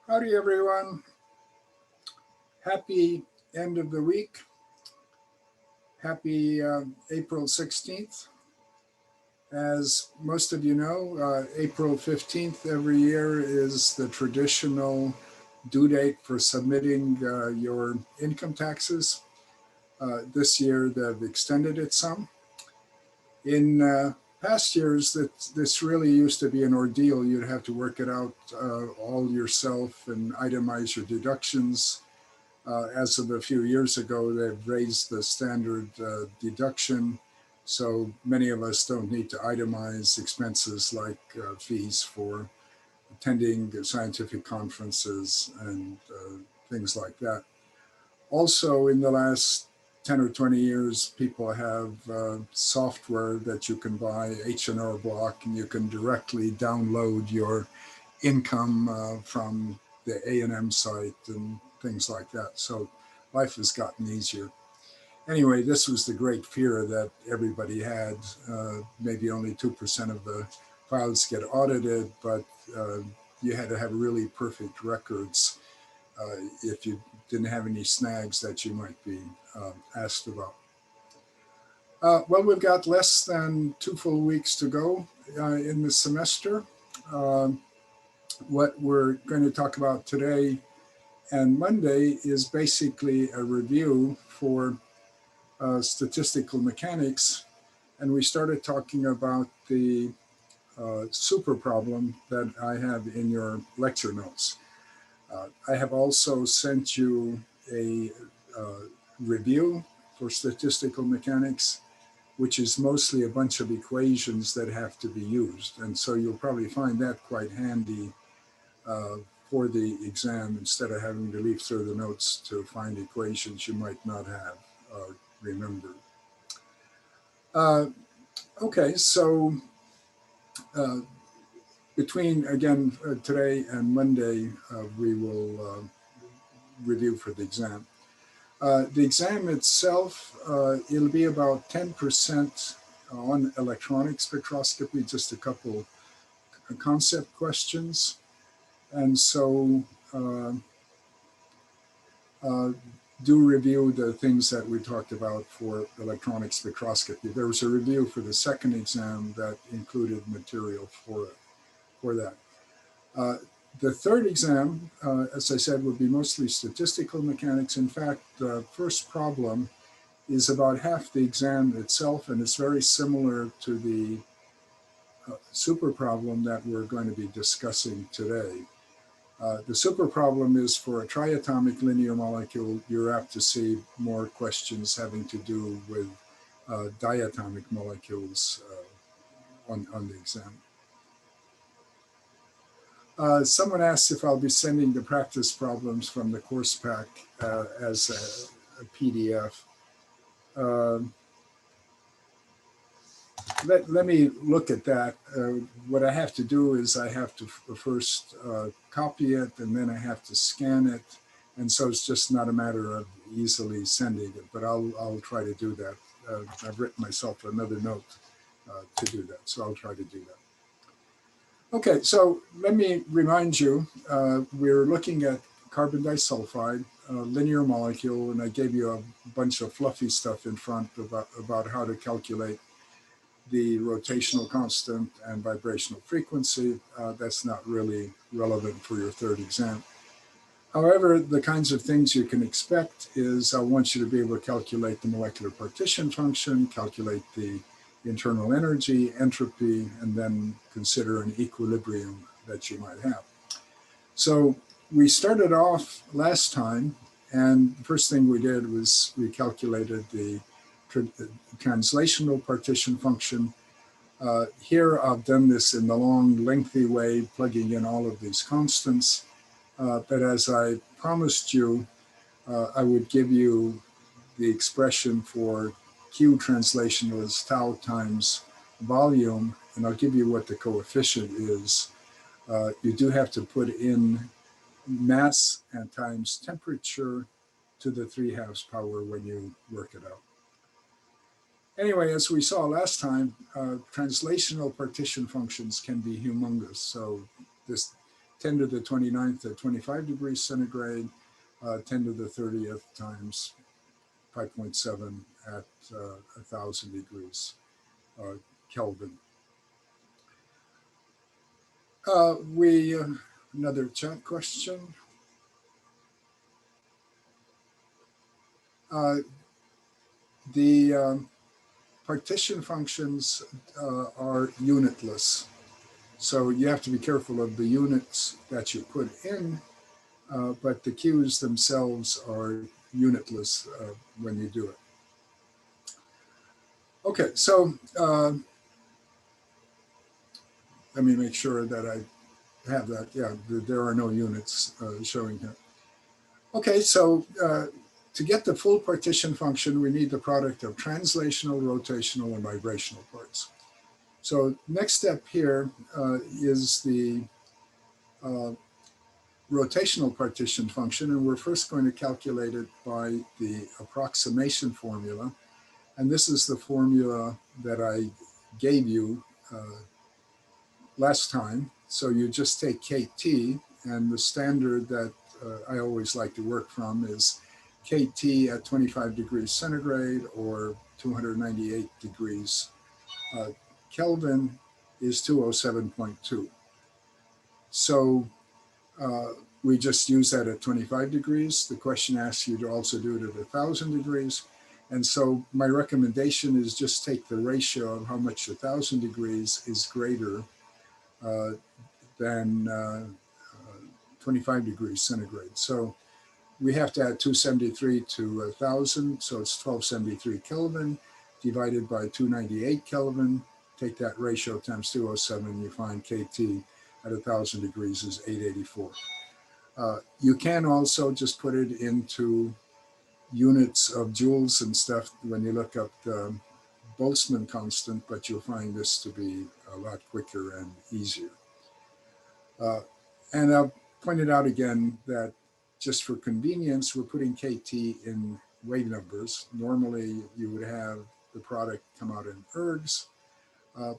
Howdy, everyone. Happy end of the week. Happy April 16th. As most of you know, April 15th every year is the traditional due date for submitting your income taxes. This year, they've extended it some. In past years, this really used to be an ordeal. You'd have to work it out all yourself and itemize your deductions. As of a few years ago, they've raised the standard deduction, so many of us don't need to itemize expenses like fees for attending scientific conferences and things like that. Also, in the last 10 or 20 years, people have software that you can buy, H&R Block, and you can directly download your income from the A&M site and things like that. So life has gotten easier. Anyway, this was the great fear that everybody had. Maybe only 2% of the files get audited, but you had to have really perfect records if you didn't have any snags that you might be asked about. Well, we've got less than 2 full weeks to go in the semester. What we're going to talk about today and Monday is basically a review for statistical mechanics. And we started talking about the super problem that I have in your lecture notes. I have also sent you a review for statistical mechanics, which is mostly a bunch of equations that have to be used. And so you'll probably find that quite handy for the exam instead of having to leaf through the notes to find equations you might not have remembered. Okay, so between, again, today and Monday, we will review for the exam. The exam itself, it'll be about 10% on electronic spectroscopy, just a couple concept questions. And so do review the things that we talked about for electronic spectroscopy. There was a review for the second exam that included material for that. The third exam, as I said, would be mostly statistical mechanics. In fact, the first problem is about half the exam itself, and it's very similar to the super problem that we're going to be discussing today. The super problem is for a triatomic linear molecule. You're apt to see more questions having to do with diatomic molecules on the exam. Someone asked if I'll be sending the practice problems from the course pack as a PDF. Let me look at that. What I have to do is I have to first copy it, and then I have to scan it. And so it's just not a matter of easily sending it, but I'll try to do that. I've written myself another note to do that, so I'll try to do that. Okay, so let me remind you, we're looking at carbon disulfide, a linear molecule, and I gave you a bunch of fluffy stuff in front about how to calculate the rotational constant and vibrational frequency. That's not really relevant for your third exam. However, the kinds of things you can expect is I want you to be able to calculate the molecular partition function, calculate the internal energy, entropy, and then consider an equilibrium that you might have. So we started off last time, and the first thing we did was we calculated the translational partition function. Here I've done this in the long, lengthy way, plugging in all of these constants. But as I promised you, I would give you the expression for Q translational as tau times volume, and I'll give you what the coefficient is. You do have to put in mass and times temperature to the 3/2 power when you work it out. Anyway, as we saw last time, translational partition functions can be humongous. So 10 to the 29th at 25 degrees centigrade, 10 to the 30th times 5.7 at 1,000 degrees Kelvin. Another chat question. The partition functions are unitless. So you have to be careful of the units that you put in, but the Q's themselves are unitless when you do it. Okay, so let me make sure that I have that. Yeah, there are no units showing here. Okay, so to get the full partition function, we need the product of translational, rotational, and vibrational parts. So next step here is the rotational partition function, and we're first going to calculate it by the approximation formula. And this is the formula that I gave you last time. So you just take KT, and the standard that I always like to work from is KT at 25 degrees centigrade or 298 degrees Kelvin is 207.2. So we just use that at 25 degrees. The question asks you to also do it at 1,000 degrees. And so my recommendation is just take the ratio of how much 1,000 degrees is greater than 25 degrees centigrade. So we have to add 273 to 1,000, so it's 1273 Kelvin divided by 298 Kelvin. Take that ratio times 207, you find KT at 1,000 degrees is 884. You can also just put it into units of joules and stuff when you look up the Boltzmann constant, but you'll find this to be a lot quicker and easier. And I'll point it out again that just for convenience, we're putting KT in wave numbers. Normally, you would have the product come out in ergs,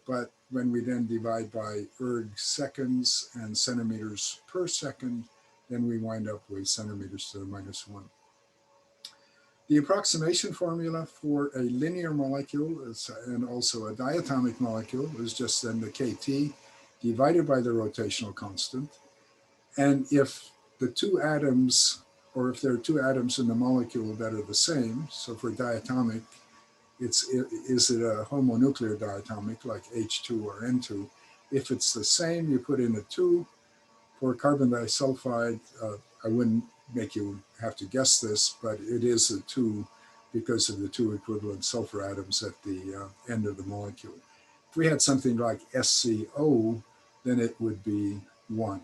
but when we then divide by erg seconds and centimeters per second, then we wind up with centimeters to the -1. The approximation formula for a linear molecule and also a diatomic molecule is just then the KT divided by the rotational constant. And if the two atoms, or if there are two atoms in the molecule that are the same, so for diatomic, is it a homonuclear diatomic like H2 or N2? If it's the same, you put in a 2. For carbon disulfide, I wouldn't make you have to guess this, but it is a 2 because of the two equivalent sulfur atoms at the end of the molecule. If we had something like SCO, then it would be 1.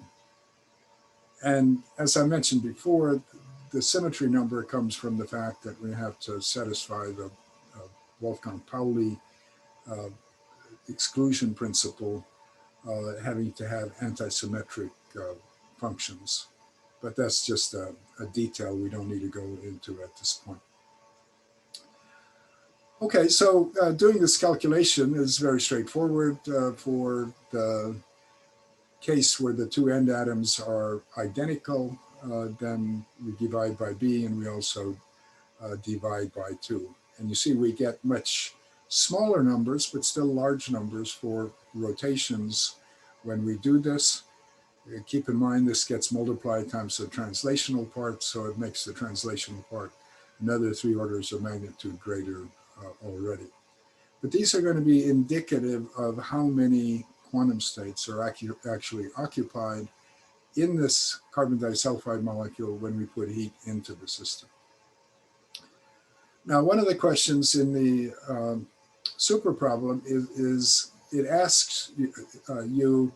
And as I mentioned before, the symmetry number comes from the fact that we have to satisfy the Wolfgang Pauli exclusion principle, having to have antisymmetric functions. But that's just a detail we don't need to go into at this point. Okay, so doing this calculation is very straightforward for the case where the two end atoms are identical, then we divide by B and we also divide by 2. And you see we get much smaller numbers, but still large numbers for rotations when we do this. Keep in mind this gets multiplied times the translational part, so it makes the translational part another 3 orders of magnitude greater already. But these are going to be indicative of how many quantum states are actually occupied in this carbon disulfide molecule when we put heat into the system. Now, one of the questions in the super problem is it asks you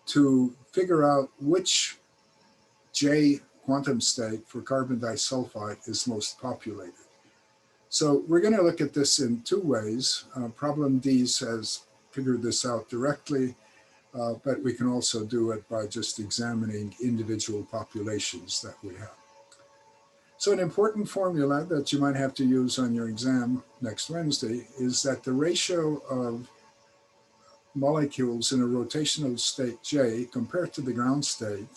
to figure out which J quantum state for carbon disulfide is most populated. So we're going to look at this in 2 ways. Problem D says figure this out directly, but we can also do it by just examining individual populations that we have. So an important formula that you might have to use on your exam next Wednesday is that the ratio of molecules in a rotational state J compared to the ground state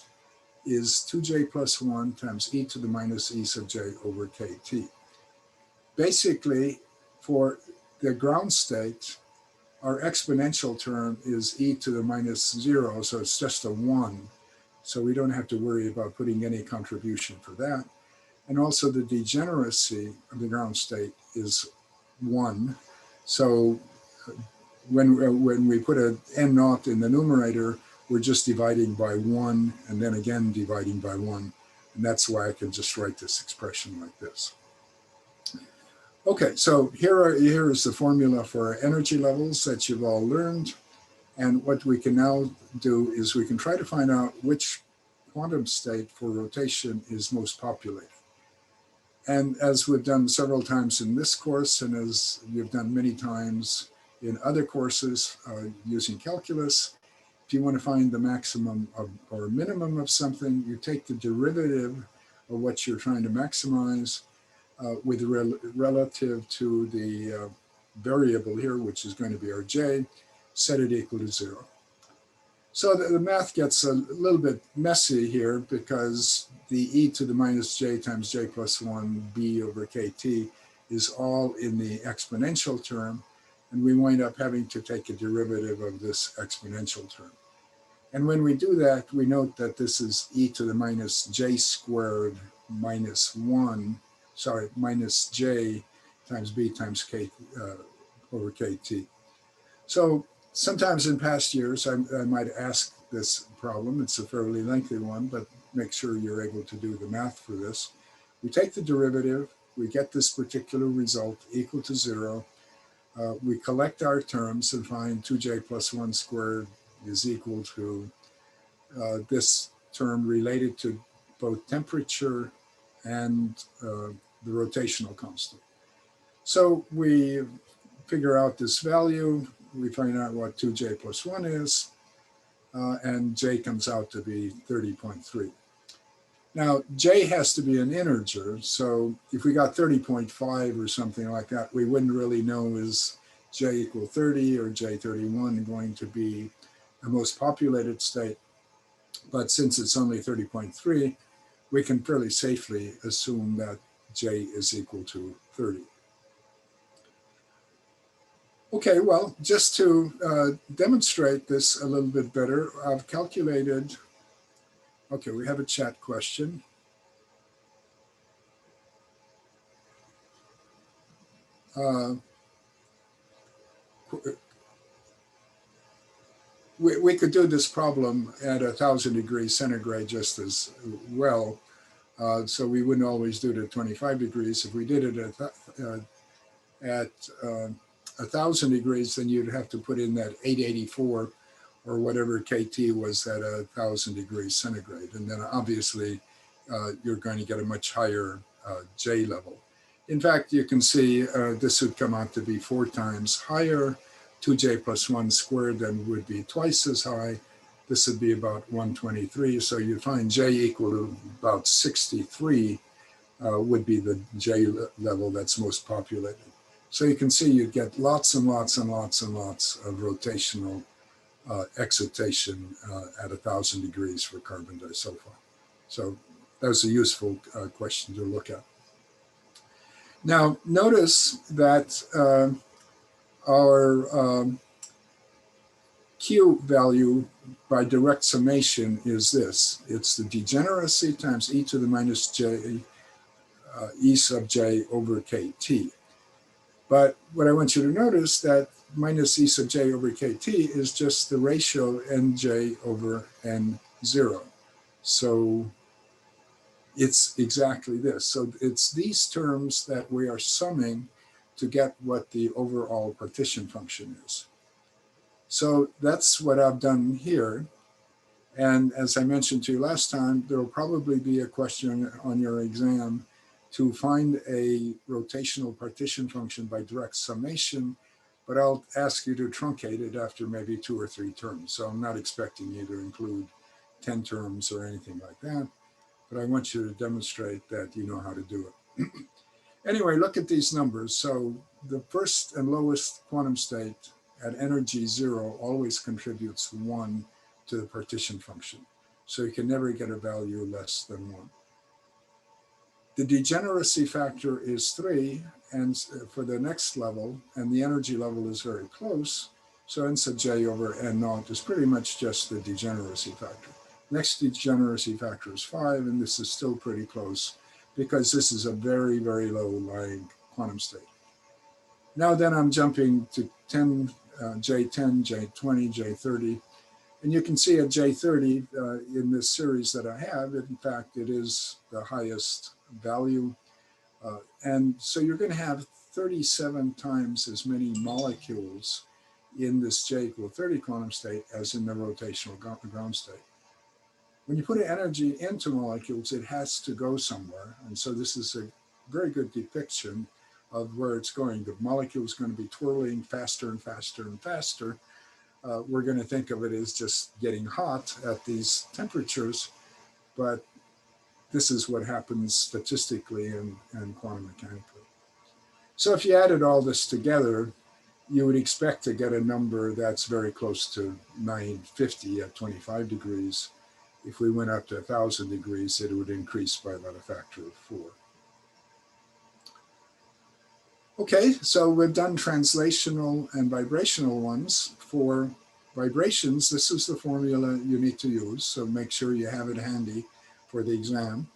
is 2J plus 1 times e to the minus e sub j over kt. Basically, for the ground state, our exponential term is e to the minus 0, so it's just a 1. So we don't have to worry about putting any contribution for that. And also the degeneracy of the ground state is 1. So when we put an n naught in the numerator, we're just dividing by 1 and then again dividing by 1. And that's why I can just write this expression like this. Okay, so here is the formula for energy levels that you've all learned. And what we can now do is we can try to find out which quantum state for rotation is most populated. And as we've done several times in this course, and as you've done many times in other courses using calculus, if you want to find the maximum or minimum of something, you take the derivative of what you're trying to maximize with relative to the variable here, which is going to be our j, set it equal to 0. So the math gets a little bit messy here because the e to the minus j times j plus 1 b over kt is all in the exponential term, and we wind up having to take a derivative of this exponential term. And when we do that, we note that this is e to the minus j squared minus 1, minus j times b times k over kt. So sometimes in past years, I might ask this problem. It's a fairly lengthy one, but make sure you're able to do the math for this. We take the derivative, we get this particular result equal to 0. We collect our terms and find 2j plus 1 squared is equal to this term related to both temperature and the rotational constant. So we figure out this value, we find out what 2j plus 1 is, and j comes out to be 30.3. Now, j has to be an integer, so if we got 30.5 or something like that, we wouldn't really know is j equal 30 or j 31 going to be the most populated state. But since it's only 30.3, we can fairly safely assume that j is equal to 30. Okay, well, just to demonstrate this a little bit better, I've calculated, okay, we have a chat question. We could do this problem at 1,000 degrees centigrade just as well. So we wouldn't always do it at 25 degrees. If we did it at 1,000 degrees, then you'd have to put in that 884 or whatever KT was at 1,000 degrees centigrade. And then obviously you're going to get a much higher J level. In fact, you can see this would come out to be 4 times higher. 2J plus 1 squared then would be twice as high. This would be about 123. So you find J equal to about 63 would be the J level that's most populated. So you can see you get lots and lots and lots and lots of rotational excitation at 1,000 degrees for carbon disulfide. So that was a useful question to look at. Now, notice that our Q value by direct summation is this. It's the degeneracy times e to the minus j e sub j over kt. But what I want you to notice that minus e sub j over kt is just the ratio nj over n0. So it's exactly this. So it's these terms that we are summing to get what the overall partition function is. So that's what I've done here. And as I mentioned to you last time, there will probably be a question on your exam to find a rotational partition function by direct summation, but I'll ask you to truncate it after maybe 2 or 3 terms. So I'm not expecting you to include 10 terms or anything like that, but I want you to demonstrate that you know how to do it. Anyway, look at these numbers. So the first and lowest quantum state at energy 0 always contributes 1 to the partition function. So you can never get a value less than 1. The degeneracy factor is 3, and for the next level, and the energy level is very close, so n sub j over n naught is pretty much just the degeneracy factor. Next degeneracy factor is 5, and this is still pretty close because this is a very, very low lying quantum state. Now then I'm jumping to J10, J20, J30, and you can see at J30 in this series that I have, in fact, it is the highest value. And so you're going to have 37 times as many molecules in this J equal 30 quantum state as in the rotational ground state. When you put energy into molecules, it has to go somewhere. And so this is a very good depiction of where it's going. The molecule is going to be twirling faster and faster and faster. We're going to think of it as just getting hot at these temperatures, but this is what happens statistically and quantum mechanically. So if you added all this together, you would expect to get a number that's very close to 950 at 25 degrees. If we went up to 1,000 degrees, it would increase by about a factor of 4. Okay, so we've done translational and vibrational ones. For vibrations, this is the formula you need to use, so make sure you have it handy for the exam.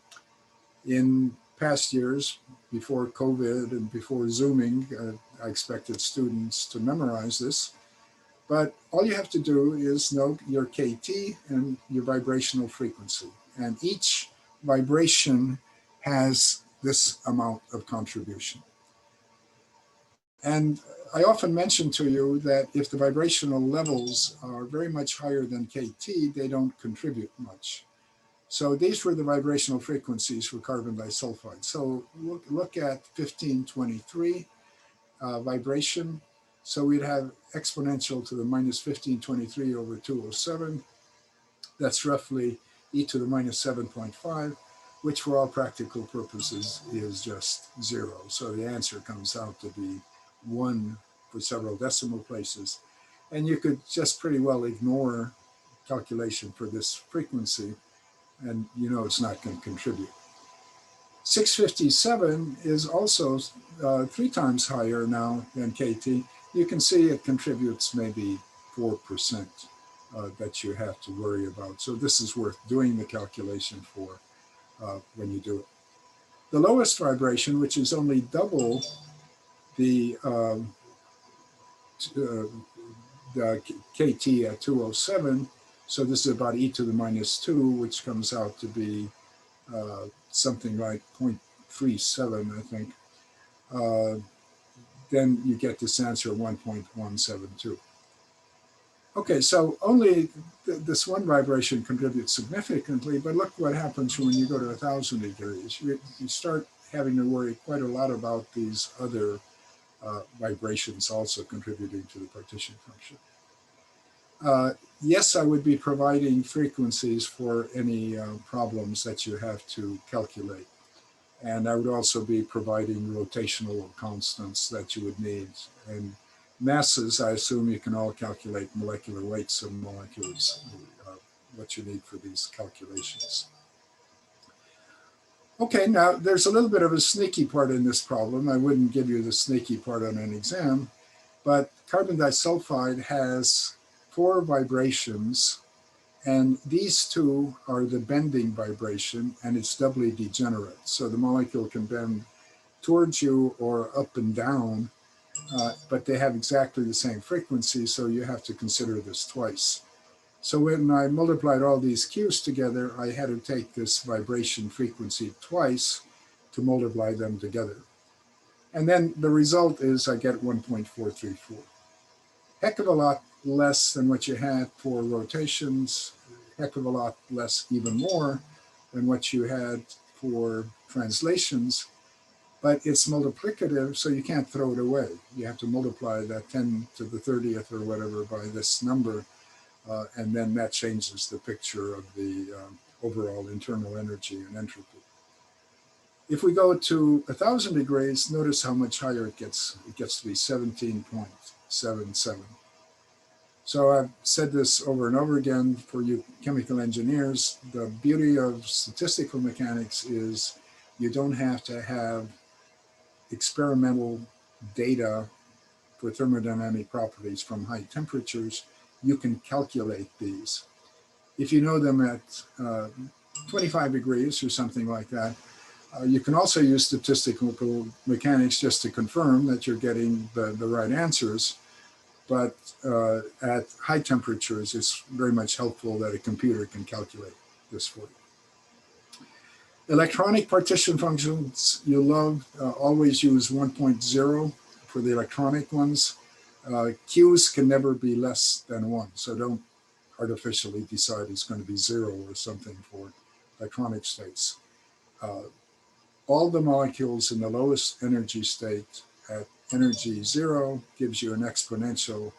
In past years, before COVID and before Zooming, I expected students to memorize this. But all you have to do is know your KT and your vibrational frequency. And each vibration has this amount of contribution. And I often mention to you that if the vibrational levels are very much higher than KT, they don't contribute much. So these were the vibrational frequencies for carbon disulfide. So look at 1523 vibration. So we'd have exponential to the minus 1523 over 207. That's roughly e to the minus 7.5, which for all practical purposes is just 0. So the answer comes out to be 1 for several decimal places. And you could just pretty well ignore calculation for this frequency, and you know it's not going to contribute. 657 is also 3 times higher now than KT. You can see it contributes maybe 4% that you have to worry about. So this is worth doing the calculation for when you do it. The lowest vibration, which is only double the KT at 207, so this is about e to the minus 2, which comes out to be something like 0.37, I think. Then you get this answer 1.172. Okay, so only this one vibration contributes significantly, but look what happens when you go to 1,000 degrees. You start having to worry quite a lot about these other vibrations also contributing to the partition function. Yes, I would be providing frequencies for any problems that you have to calculate. And I would also be providing rotational constants that you would need. And masses, I assume you can all calculate molecular weights of molecules, what you need for these calculations. Okay, now there's a little bit of a sneaky part in this problem. I wouldn't give you the sneaky part on an exam, but carbon disulfide has 4 vibrations, and these 2 are the bending vibration, and it's doubly degenerate. So the molecule can bend towards you or up and down, but they have exactly the same frequency, so you have to consider this twice. So when I multiplied all these Q's together, I had to take this vibration frequency twice to multiply them together. And then the result is I get 1.434. Heck of a lot less than what you had for rotations, heck of a lot less, even more, than what you had for translations. But it's multiplicative, so you can't throw it away. You have to multiply that 10 to the 30th or whatever by this number, and then that changes the picture of the overall internal energy and entropy. If we go to 1,000 degrees, notice how much higher it gets. It gets to be 17.77. So I've said this over and over again for you chemical engineers. The beauty of statistical mechanics is you don't have to have experimental data for thermodynamic properties from high temperatures. You can calculate these. If you know them at 25 degrees or something like that, you can also use statistical mechanics just to confirm that you're getting the right answers. But at high temperatures, it's very much helpful that a computer can calculate this for you. Electronic partition functions you love, always use 1.0 for the electronic ones. Q's can never be less than 1, so don't artificially decide it's going to be 0 or something for electronic states. All the molecules in the lowest energy state at energy 0 gives you an exponential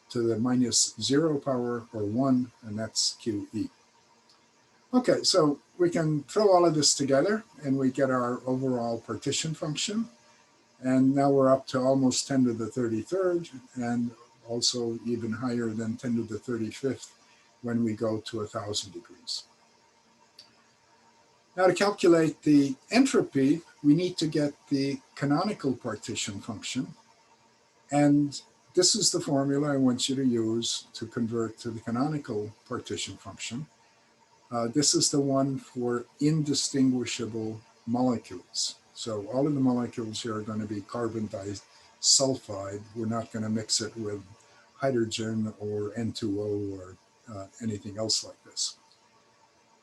to the minus 0 power or 1, and that's QE. Okay, so we can throw all of this together and we get our overall partition function. And now we're up to almost 10 to the 33rd and also even higher than 10 to the 35th when we go to 1,000 degrees. Now to calculate the entropy, we need to get the canonical partition function. And this is the formula I want you to use to convert to the canonical partition function. This is the one for indistinguishable molecules. So all of the molecules here are going to be carbon disulfide. We're not going to mix it with hydrogen or N2O or anything else like this.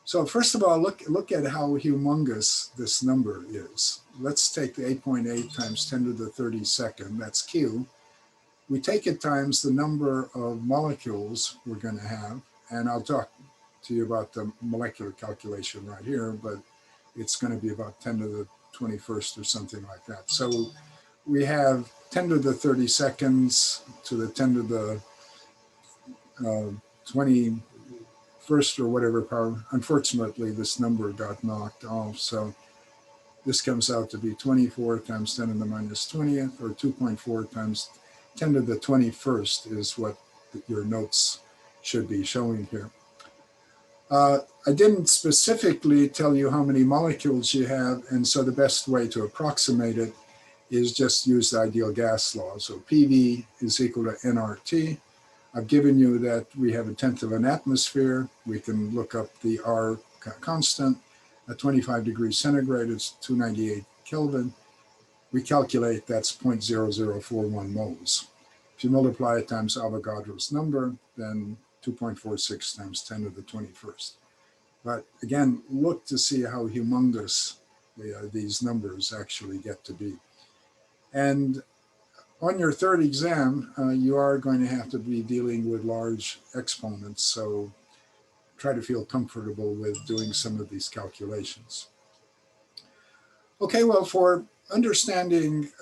So first of all, look at how humongous this number is. Let's take the 8.8 times 10 to the 32nd, that's Q. We take it times the number of molecules we're going to have, and I'll talk to you about the molecular calculation right here, but it's going to be about 10 to the 21st or something like that. So we have 10 to the 32nds to the 10 to the 21st or whatever power. Unfortunately, this number got knocked off. So this comes out to be 24 times 10 to the minus 20th, or 2.4 times 10 to the 21st is what your notes should be showing here. I didn't specifically tell you how many molecules you have, and so the best way to approximate it is just use the ideal gas law. So PV is equal to nRT. I've given you that we have 1/10 of an atmosphere. We can look up the R constant. At 25 degrees centigrade, it's 298 Kelvin. We calculate that's 0.0041 moles. If you multiply it times Avogadro's number, then 2.46 times 10 to the 21st. But again, look to see how humongous these numbers actually get to be. And on your third exam, you are going to have to be dealing with large exponents. So try to feel comfortable with doing some of these calculations. Okay, well, for understanding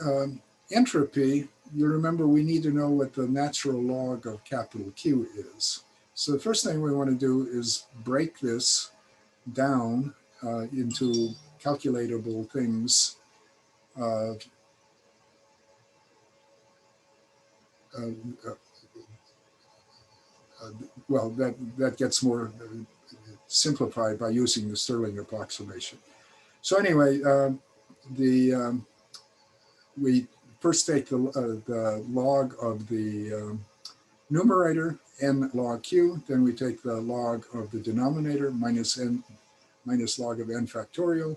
entropy, you remember we need to know what the natural log of capital Q is. So the first thing we want to do is break this down into calculatable things. Well, that gets more simplified by using the Stirling approximation. So anyway, we first take the log of the numerator, n log q, then we take the log of the denominator, minus log of n factorial.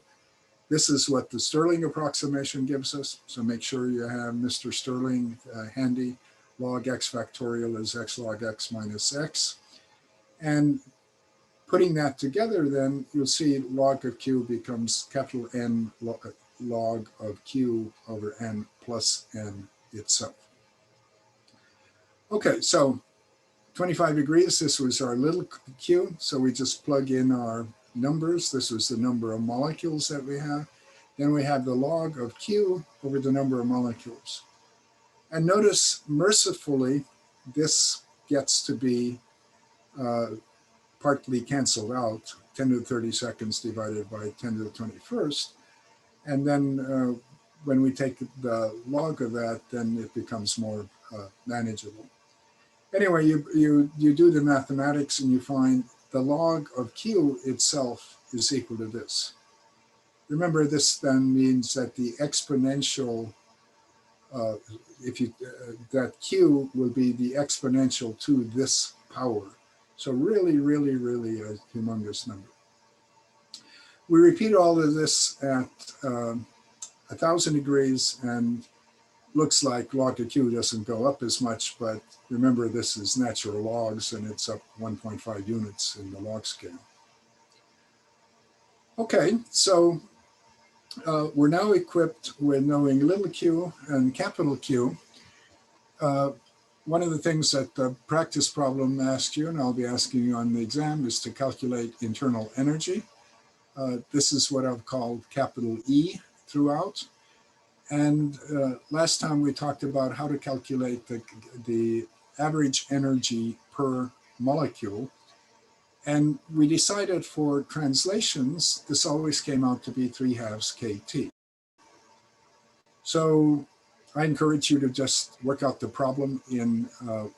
This is what the Stirling approximation gives us, so make sure you have Mr. Stirling handy. Log x factorial is x log x minus x. And putting that together, then you'll see log of q becomes capital N log of q over n plus n itself. Okay, so 25 degrees, this was our little q, so we just plug in our numbers. This was the number of molecules that we have. Then we have the log of q over the number of molecules. And notice, mercifully, this gets to be partly canceled out, 10 to the 32nds divided by 10 to the 21st. And then when we take the log of that, then it becomes more manageable. Anyway, you do the mathematics and you find the log of Q itself is equal to this. Remember, this then means that the exponential, that Q will be the exponential to this power. So really, really, really a humongous number. We repeat all of this at 1,000 degrees, and looks like log of Q doesn't go up as much, but remember this is natural logs and it's up 1.5 units in the log scale. Okay, so we're now equipped with knowing little q and capital Q. One of the things that the practice problem asked you, and I'll be asking you on the exam, is to calculate internal energy. This is what I've called capital E throughout. And last time we talked about how to calculate the average energy per molecule. And we decided for translations, this always came out to be 3/2 kT. So I encourage you to just work out the problem in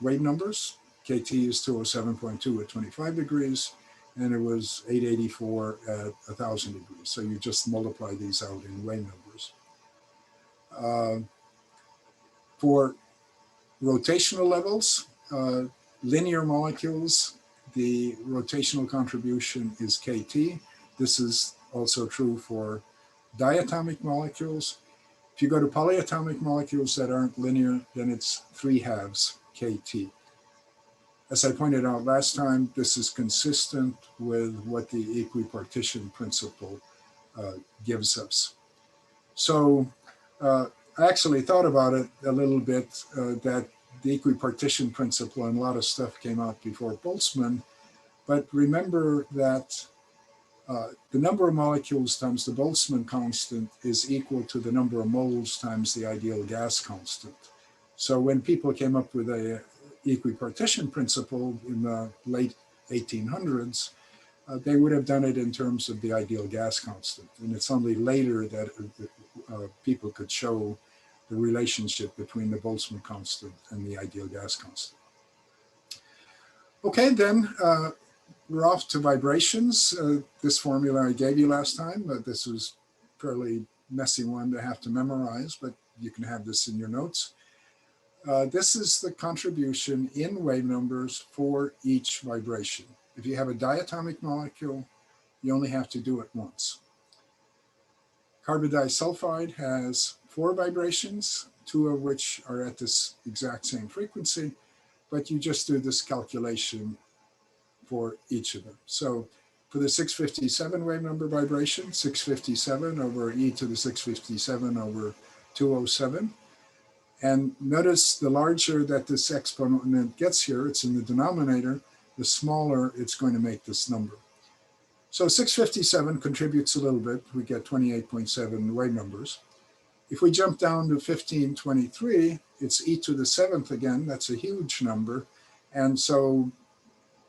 wave numbers. kT is 207.2 at 25 degrees, and it was 884 at 1,000 degrees. So you just multiply these out in wave numbers. For rotational levels, linear molecules, the rotational contribution is kT. This is also true for diatomic molecules. If you go to polyatomic molecules that aren't linear, then it's 3/2 kT. As I pointed out last time, this is consistent with what the equipartition principle gives us. So I actually thought about it a little bit, that the equipartition principle and a lot of stuff came out before Boltzmann. But remember that the number of molecules times the Boltzmann constant is equal to the number of moles times the ideal gas constant. So when people came up with a equipartition principle in the late 1800s, they would have done it in terms of the ideal gas constant. And it's only later that people could show the relationship between the Boltzmann constant and the ideal gas constant. Okay, then we're off to vibrations. This formula I gave you last time, but this was a fairly messy one to have to memorize, but you can have this in your notes. This is the contribution in wave numbers for each vibration. If you have a diatomic molecule, you only have to do it once. Carbon disulfide has 4 vibrations, 2 of which are at this exact same frequency, but you just do this calculation for each of them. So for the 657 wave number vibration, 657 over e to the 657 over 207. And notice the larger that this exponent gets here, it's in the denominator, the smaller it's going to make this number. So 657 contributes a little bit. We get 28.7 wave numbers. If we jump down to 1523, it's e to the 7th again. That's a huge number. And so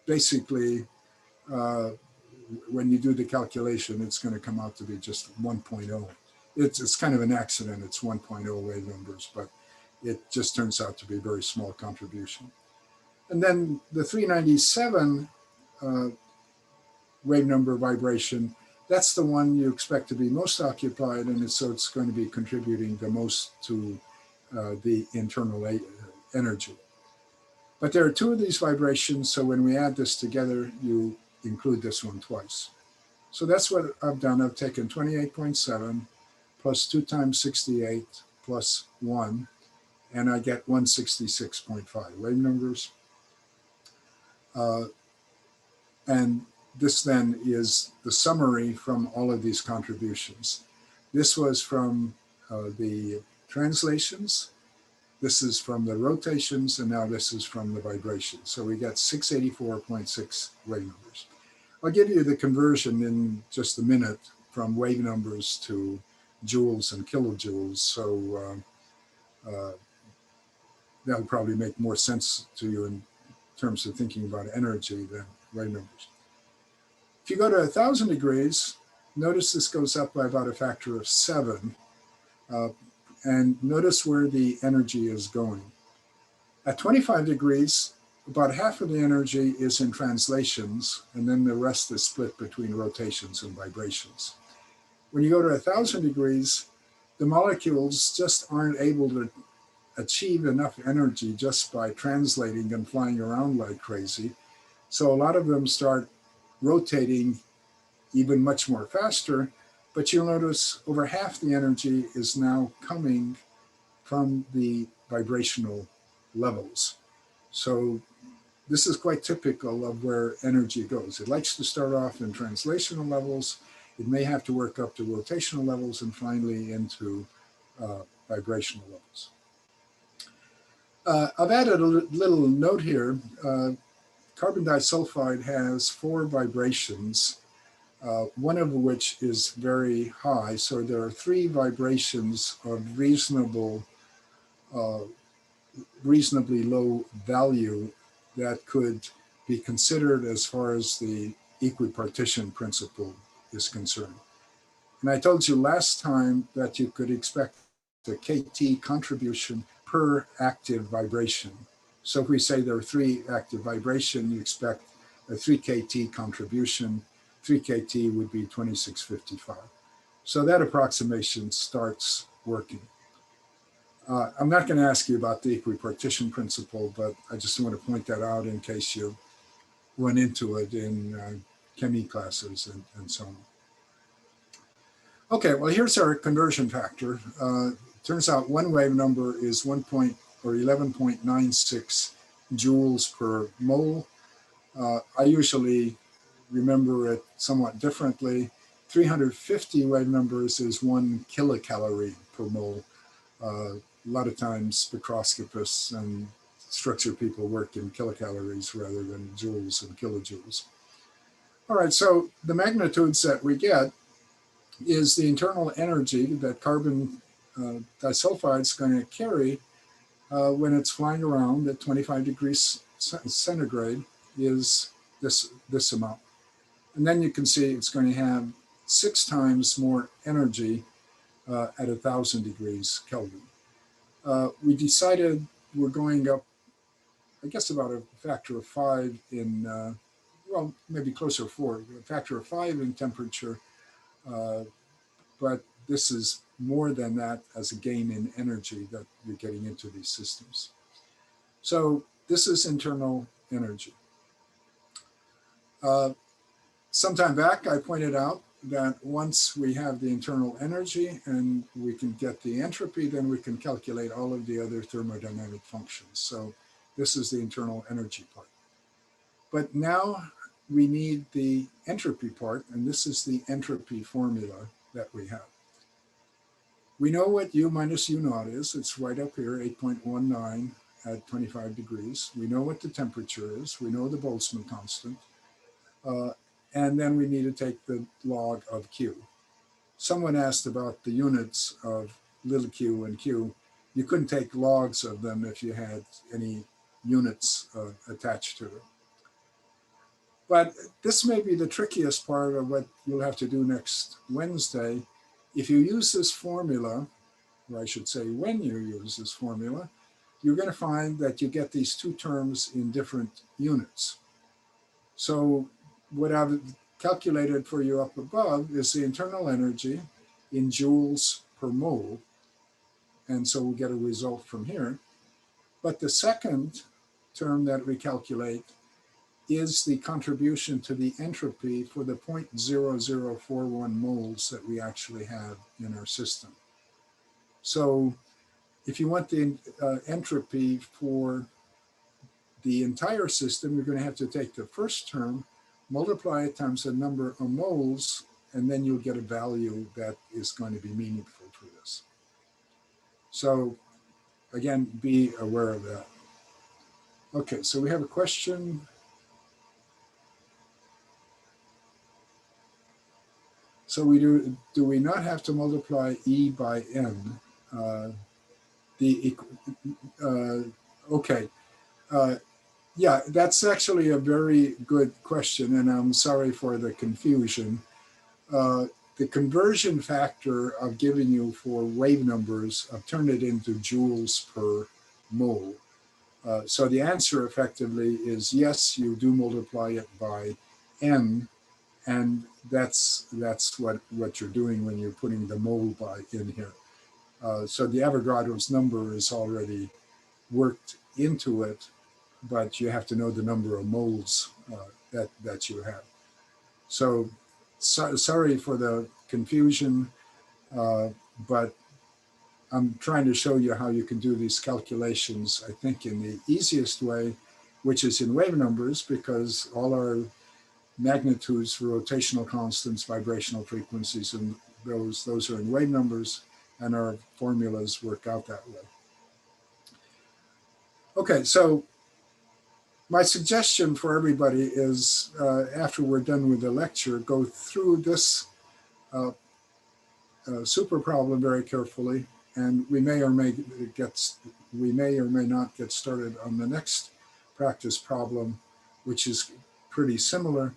basically, when you do the calculation, it's going to come out to be just 1.0. It's kind of an accident. It's 1.0 wave numbers, but it just turns out to be a very small contribution. And then the 397 wave number vibration, that's the one you expect to be most occupied, and so it's going to be contributing the most to the internal energy. But there are 2 of these vibrations, so when we add this together, you include this one twice. So that's what I've done. I've taken 28.7 plus 2 times 68 plus 1, and I get 166.5 wave numbers. And this then is the summary from all of these contributions. This was from the translations, this is from the rotations, and now this is from the vibrations. So we got 684.6 wave numbers. I'll give you the conversion in just a minute from wave numbers to joules and kilojoules. So that'll probably make more sense to you in terms of thinking about energy than wave numbers. If you go to 1,000 degrees, notice this goes up by about a factor of 7. And notice where the energy is going. At 25 degrees, about half of the energy is in translations, and then the rest is split between rotations and vibrations. When you go to 1,000 degrees, the molecules just aren't able to achieve enough energy just by translating and flying around like crazy. So a lot of them start rotating even much more faster, but you'll notice over half the energy is now coming from the vibrational levels. So this is quite typical of where energy goes. It likes to start off in translational levels. It may have to work up to rotational levels and finally into vibrational levels. I've added a little note here. Carbon disulfide has 4 vibrations, one of which is very high. So there are 3 vibrations of reasonably low value that could be considered as far as the equipartition principle is concerned. And I told you last time that you could expect the KT contribution per active vibration. So if we say there are 3 active vibrations, you expect a 3 KT contribution. 3 KT would be 2655. So that approximation starts working. I'm not going to ask you about the equipartition principle, but I just want to point that out in case you went into it in Chem classes and so on. Okay, well, here's our conversion factor. Turns out one wave number is 11.96 joules per mole. I usually remember it somewhat differently. 350 wave numbers is 1 kilocalorie per mole. A lot of times spectroscopists and structure people work in kilocalories rather than joules and kilojoules. All right, so the magnitudes that we get is the internal energy that carbon disulfide is going to carry when it's flying around at 25 degrees centigrade is this amount. And then you can see it's going to have 6 times more energy at 1,000 degrees Kelvin. We decided we're going up, I guess, about a factor of 5 in, well, maybe closer to 4, a factor of 5 in temperature. But this is more than that as a gain in energy that you're getting into these systems. So this is internal energy. Some time back, I pointed out that once we have the internal energy and we can get the entropy, then we can calculate all of the other thermodynamic functions. So this is the internal energy part. But now we need the entropy part, and this is the entropy formula that we have. We know what U minus U naught is. It's right up here, 8.19 at 25 degrees. We know what the temperature is. We know the Boltzmann constant. And then we need to take the log of Q. Someone asked about the units of little q and Q. You couldn't take logs of them if you had any units attached to them. But this may be the trickiest part of what you'll have to do next Wednesday. If you use this formula, or I should say when you use this formula, you're going to find that you get these 2 terms in different units. So what I've calculated for you up above is the internal energy in joules per mole. And so we'll get a result from here. But the second term that we calculate is the contribution to the entropy for the 0.0041 moles that we actually have in our system. So if you want the entropy for the entire system, you're going to have to take the first term, multiply it times the number of moles, and then you'll get a value that is going to be meaningful for this. So again, be aware of that. Okay, so we have a question. So do we not have to multiply E by N? Okay. Yeah, that's actually a very good question, and I'm sorry for the confusion. The conversion factor I've given you for wave numbers, I've turned it into joules per mole. So the answer effectively is yes, you do multiply it by n, and that's what you're doing when you're putting the mole by in here. So the Avogadro's number is already worked into it, but you have to know the number of moles that you have. So sorry for the confusion, but I'm trying to show you how you can do these calculations, I think, in the easiest way, which is in wave numbers, because all our magnitudes for rotational constants, vibrational frequencies, and those are in wave numbers, and our formulas work out that way. Okay, so my suggestion for everybody is after we're done with the lecture, go through this super problem very carefully, and we may or may not get started on the next practice problem, which is pretty similar.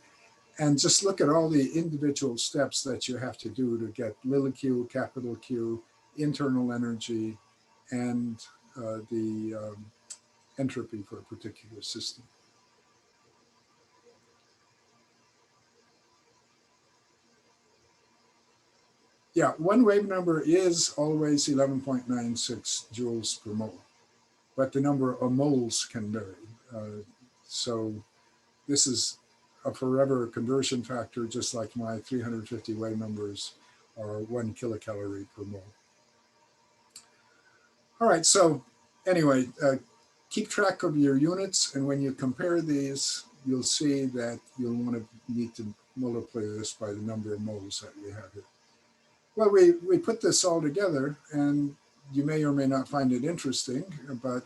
And just look at all the individual steps that you have to do to get little q, capital Q, internal energy, and the entropy for a particular system. Yeah, one wave number is always 11.96 joules per mole, but the number of moles can vary. So this is a forever conversion factor, just like my 350 wave numbers are 1 kilocalorie per mole. All right, so anyway, keep track of your units, and when you compare these, you'll see that you'll need to multiply this by the number of moles that we have here. Well, we put this all together, and you may or may not find it interesting, but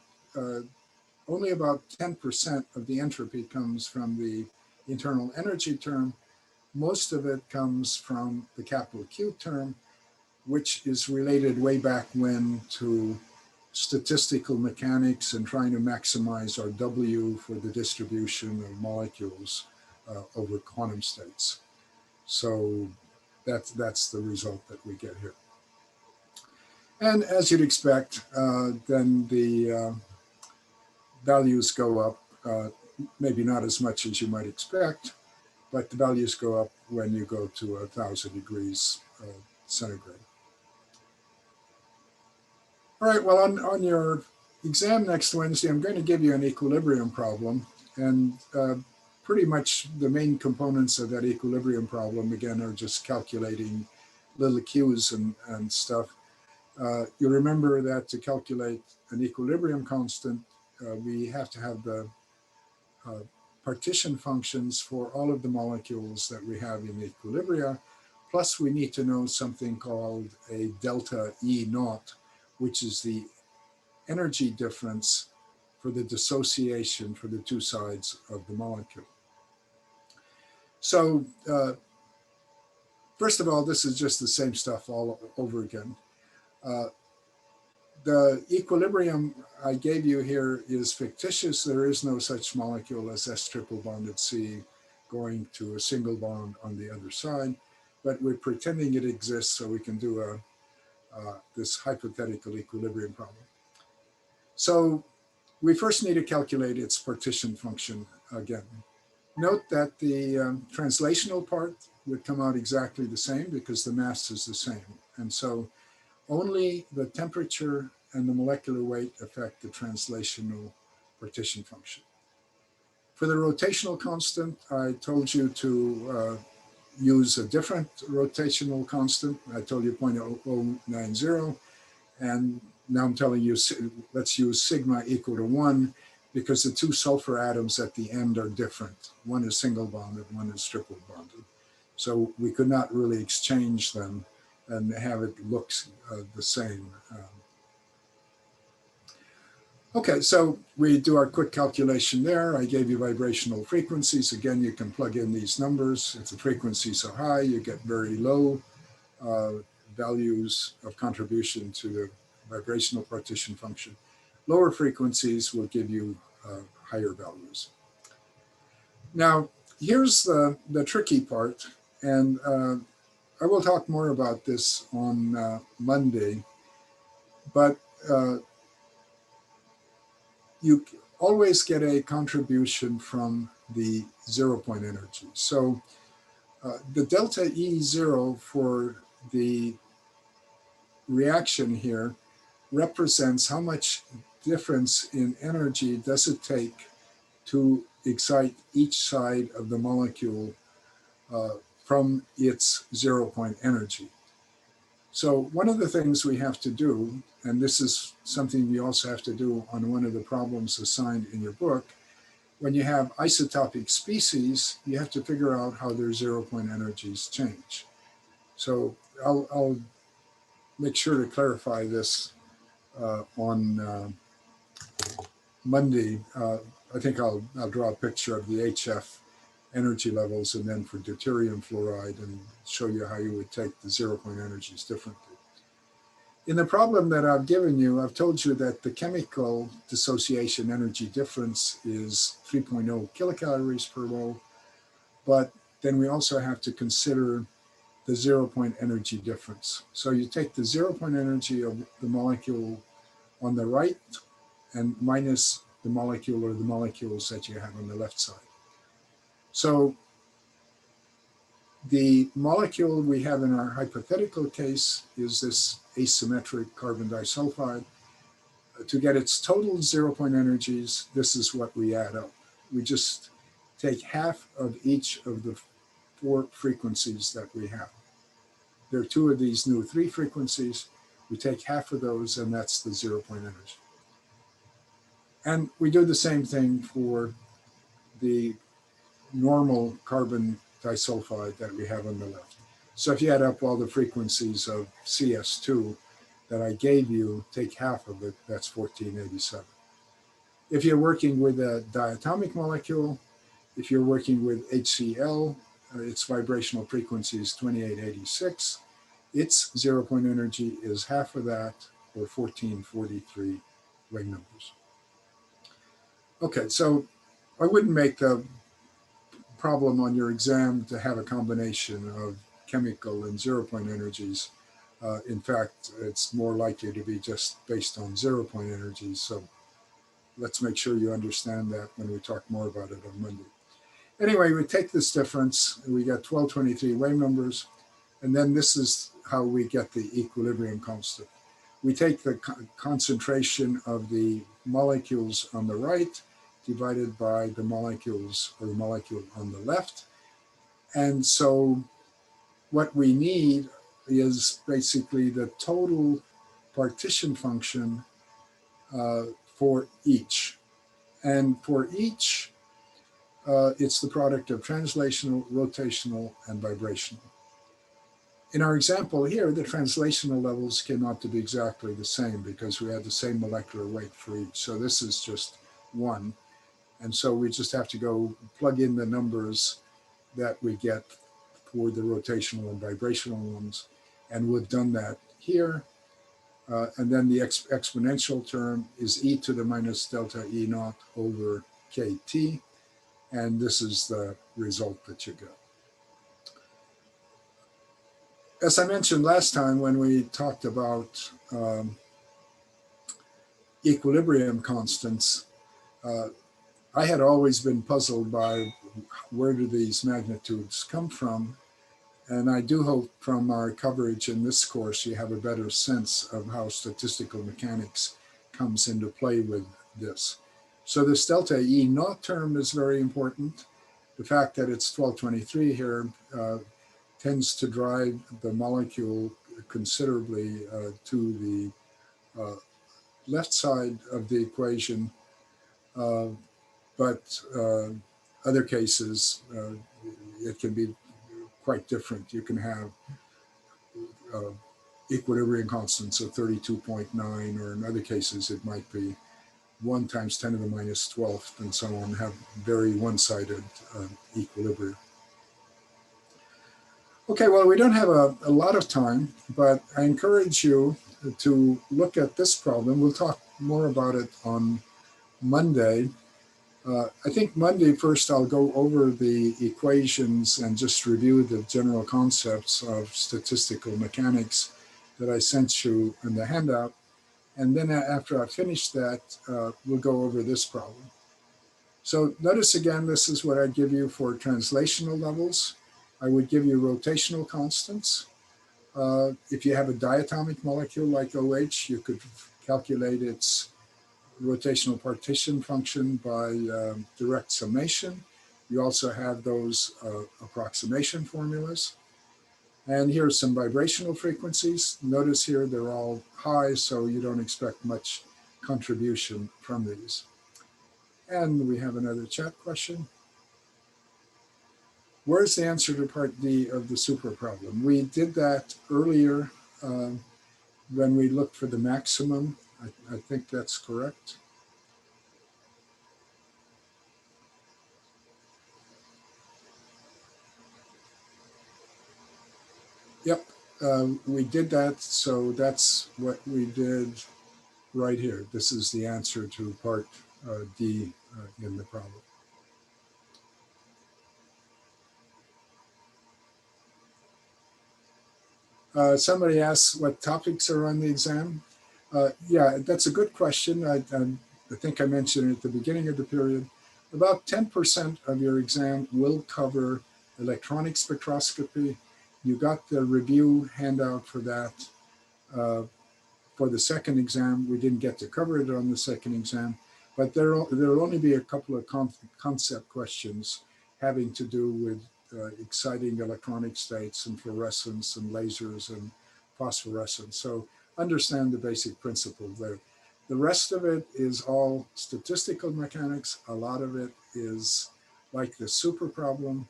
only about 10% of the entropy comes from the internal energy term. Most of it comes from the capital Q term, which is related way back when to statistical mechanics and trying to maximize our W for the distribution of molecules over quantum states. So that's the result that we get here. And as you'd expect, then the values go up, maybe not as much as you might expect, but the values go up when you go to 1,000 degrees centigrade. All right, well, on your exam next Wednesday, I'm going to give you an equilibrium problem. And pretty much the main components of that equilibrium problem, again, are just calculating little q's and stuff. You remember that to calculate an equilibrium constant, we have to have the partition functions for all of the molecules that we have in equilibria. Plus, we need to know something called a delta E naught, which is the energy difference for the dissociation for the two sides of the molecule. So first of all, this is just the same stuff all over again. The equilibrium I gave you here is fictitious. There is no such molecule as S triple bonded C going to a single bond on the other side, but we're pretending it exists so we can do this hypothetical equilibrium problem. So we first need to calculate its partition function again. Note that the translational part would come out exactly the same because the mass is the same. And so only the temperature and the molecular weight affect the translational partition function. For the rotational constant, I told you to use a different rotational constant. I told you 0.0090, and now I'm telling you, let's use sigma equal to 1, because the two sulfur atoms at the end are different. One is single bonded, one is triple bonded. So we could not really exchange them and have it look the same. Okay, so we do our quick calculation there. I gave you vibrational frequencies. Again, you can plug in these numbers. If the frequency is so high, you get very low values of contribution to the vibrational partition function. Lower frequencies will give you higher values. Now, here's the tricky part, and I will talk more about this on Monday, but you always get a contribution from the 0 point energy. So the delta E0 for the reaction here represents how much difference in energy does it take to excite each side of the molecule from its 0 point energy. So one of the things we have to do, and this is something we also have to do on one of the problems assigned in your book, when you have isotopic species, you have to figure out how their 0 point energies change. So I'll make sure to clarify this on Monday. I think I'll draw a picture of the HF energy levels and then for deuterium fluoride and show you how you would take the 0 point energies differently. In the problem that I've given you, I've told you that the chemical dissociation energy difference is 3.0 kilocalories per mole, but then we also have to consider the 0 point energy difference. So you take the 0 point energy of the molecule on the right and minus the molecule or the molecules that you have on the left side. So the molecule we have in our hypothetical case is this asymmetric carbon disulfide. To get its total 0 point energies, this is what we add up. We just take half of each of the 4 frequencies that we have. There are 2 of these new 3 frequencies. We take half of those, and that's the 0 point energy. And we do the same thing for the normal carbon disulfide that we have on the left. So if you add up all the frequencies of CS2 that I gave you, take half of it, that's 1487. If you're working with a diatomic molecule, if you're working with HCl, its vibrational frequency is 2886. Its 0 point energy is half of that, or 1443 wave numbers. Okay, so I wouldn't make a problem on your exam to have a combination of chemical and 0 point energies. In fact, it's more likely to be just based on 0 point energies. So let's make sure you understand that when we talk more about it on Monday. Anyway, we take this difference, and we get 1223 wave numbers, and then this is how we get the equilibrium constant. We take the concentration of the molecules on the right divided by the molecules or the molecule on the left. And so what we need is basically the total partition function for each. And for each, it's the product of translational, rotational, and vibrational. In our example here, the translational levels came out to be exactly the same because we had the same molecular weight for each. So this is just 1. And so we just have to go plug in the numbers that we get for the rotational and vibrational ones. And we've done that here. And then the exponential term is e to the minus delta E naught over KT. And this is the result that you get. As I mentioned last time when we talked about equilibrium constants, I had always been puzzled by where do these magnitudes come from. And I do hope from our coverage in this course you have a better sense of how statistical mechanics comes into play with this. So this delta E naught term is very important. The fact that it's 1223 here tends to drive the molecule considerably to the left side of the equation, but other cases it can be quite different. You can have equilibrium constants of 32.9, or in other cases it might be 1 times 10 to the minus 12th and so on, have very one-sided equilibrium. Okay, well, we don't have a lot of time, but I encourage you to look at this problem. We'll talk more about it on Monday. I think Monday first I'll go over the equations and just review the general concepts of statistical mechanics that I sent you in the handout. And then after I finish that, we'll go over this problem. So notice again, this is what I'd give you for translational levels. I would give you rotational constants. If you have a diatomic molecule like OH, you could calculate its rotational partition function by direct summation. You also have those approximation formulas. And here are some vibrational frequencies. Notice here they're all high, so you don't expect much contribution from these. And we have another chat question. Where's the answer to part D of the super problem? We did that earlier when we looked for the maximum. I think that's correct. Yep, we did that, so that's what we did right here. This is the answer to part D in the problem. Somebody asks what topics are on the exam. Yeah, that's a good question. I think I mentioned at the beginning of the period, about 10% of your exam will cover electronic spectroscopy. You got the review handout for that. For the second exam, we didn't get to cover it on the second exam, but there'll only be a couple of concept questions having to do with exciting electronic states and fluorescence and lasers and phosphorescence. So understand the basic principle there. The rest of it is all statistical mechanics. A lot of it is like the super problem,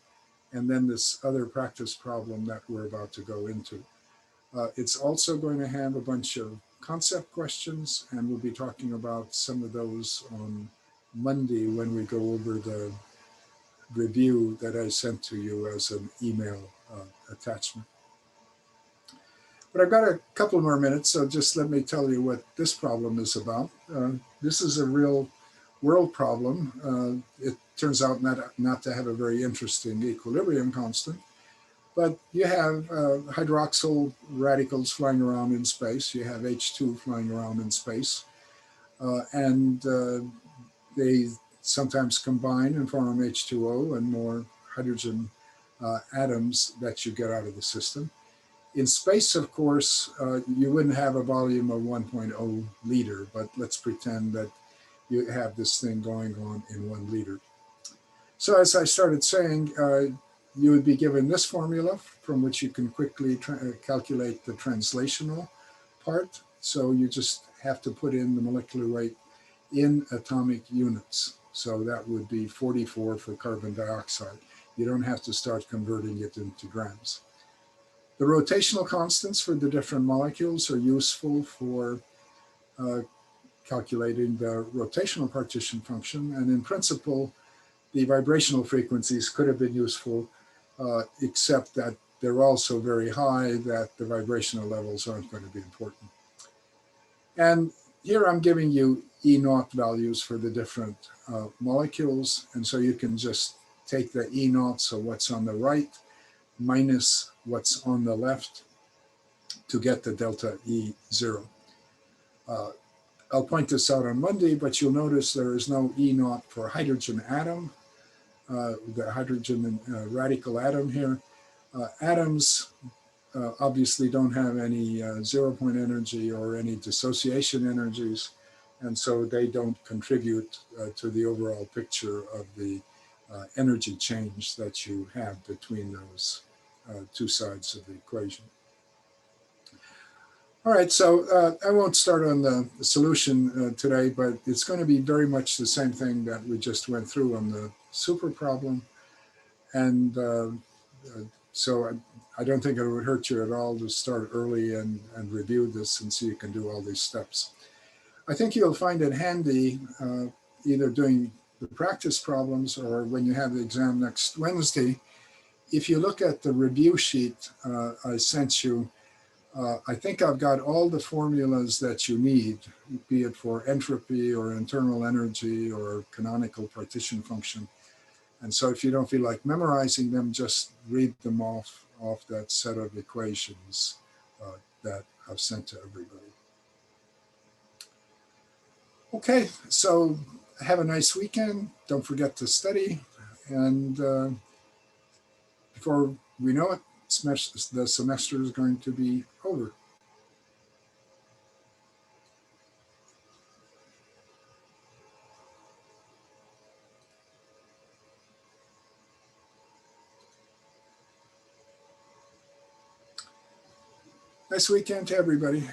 and then this other practice problem that we're about to go into. It's also going to have a bunch of concept questions, and we'll be talking about some of those on Monday when we go over the review that I sent to you as an email attachment. But I've got a couple more minutes, so just let me tell you what this problem is about. This is a real world problem. It turns out not to have a very interesting equilibrium constant. But you have hydroxyl radicals flying around in space. You have H2 flying around in space. And they sometimes combine and form H2O and more hydrogen atoms that you get out of the system. In space, of course, you wouldn't have a volume of 1.0 liter, but let's pretend that you have this thing going on in 1 liter. So as I started saying, you would be given this formula from which you can quickly calculate the translational part. So you just have to put in the molecular weight in atomic units. So that would be 44 for carbon dioxide. You don't have to start converting it into grams. The rotational constants for the different molecules are useful for calculating the rotational partition function. And in principle, the vibrational frequencies could have been useful, except that they're also very high that the vibrational levels aren't going to be important. And here I'm giving you E0 values for the different molecules. And so you can just take the E0, so what's on the right, minus what's on the left to get the delta E0. I'll point this out on Monday, but you'll notice there is no E0 for hydrogen atom. The hydrogen radical atom here. Atoms obviously don't have any 0-point energy or any dissociation energies, and so they don't contribute to the overall picture of the energy change that you have between those two sides of the equation. All right, so I won't start on the solution today, but it's going to be very much the same thing that we just went through on the super problem. And so I don't think it would hurt you at all to start early and review this and so you can do all these steps. I think you'll find it handy either doing the practice problems or when you have the exam next Wednesday. If you look at the review sheet I sent you, I think I've got all the formulas that you need, be it for entropy or internal energy or canonical partition function. And so if you don't feel like memorizing them, just read them off that set of equations that I've sent to everybody. Okay, so have a nice weekend. Don't forget to study. And before we know it, the semester is going to be over. Nice weekend to everybody.